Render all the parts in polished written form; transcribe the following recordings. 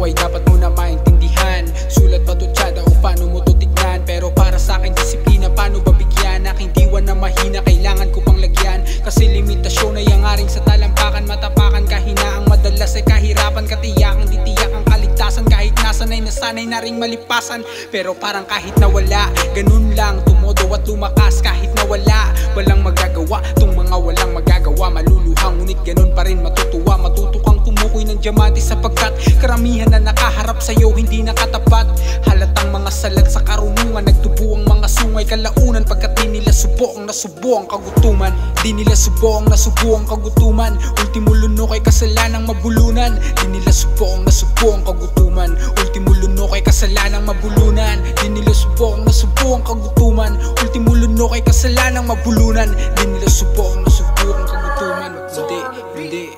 ay dapat mo na maintindihan. Sulat pa to tsada o paano mo to tignan. Pero para sa akin disiplina, paano ba bigyan? Aking diwa na mahina, kailangan ko pang lagyan. Kasi limitasyon ay ang aring sa talampakan. Matapakan kahinaang madalas ay kahirapan. Katiyakan di tiyak ang kaligtasan. Kahit nasan ay nasanay na ring malipasan. Pero parang kahit nawala, ganun lang tumodo at lumakas. Kahit nawala, walang magagawa. Tung mga walang magagawa, maluluhang ngunit ganun pa rin matutuwa. Matutukang tumukoy ng diamante sapagkat karamihan na nakaharap sa'yo hindi nakatapat. Halatang mga salat sa karunungan, nagtubo ang mga sungay kalaunan. Pagkat di nila subo ang nasubo ang kagutuman. Di nila subo ang nasubo ang kagutuman. Ultimo lunok ay kasalanang mabulunan. Di nila subo ang nasubo ang kagutuman. Ultimo lunok ay kasalanang mabulunan. Di nila subo ang nasubo ang kagutuman. Ultimo lunok ay kasalanang mabulunan. Di nila subo ang nasubo ang kagutuman. Hindi.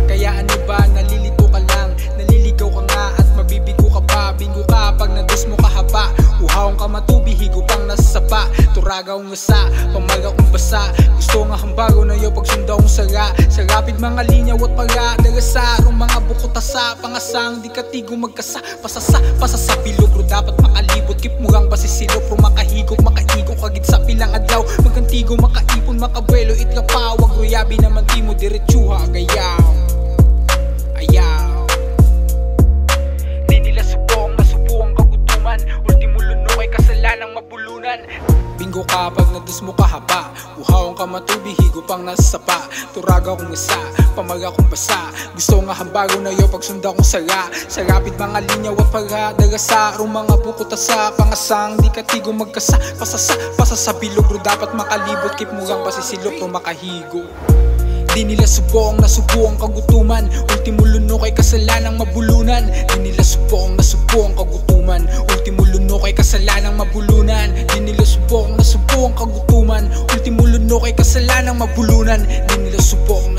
Kaya ano ba, nalilito ka lang, naliligaw ka nga at mabibigo ka pa. Bingo ka pag nadus mo kahaba. Uhawang ka matubihigo pang nasasapa. Turagaw nga sa pamaga kong basa. Gusto nga hambago na iyo pagsunda kong saga. Sa rapid mga linyaw at pagadagasa. Rong mga bukotasa, pangasang di katigo magkasa. Pasasa bilog ro dapat makalibot. Kip mo gang basisilop ro makahigop. Makaigok kagit sa pilang adlaw. Magkantigo makaipon makabuelo itla pa. Wag royabi naman di mo diretsuha agayaw. Di nila subo ang nasubo ang kagutuman. Ultimo lunok ay kasalanang mabulunan. Bingo ka pag nadus mo kahaba. Uhawang ka matubihigo pang nasasapa. Turaga kong isa, pamaga kong basa. Gusto nga hambago na iyo pagsunda kong saga. Sa rapid mga linyaw at pagdagasa. Rong mga bukotasa, pangasang di katigo magkasa. Pasasa bilog ro dapat makalibot. Kip mo gang basisilop ro makahigo. Di nila subo ang nasubo ang kagutuman. Ultimo lunok ay kasalanang mabulunan. Di nila subo ang nasubo ang kagutuman. Ultimo lunok ay kasalanang mabulunan. Di nila subo ang nasubo ang kagutuman. Ultimo lunok ay kasalanang mabulunan. Di nila subo ang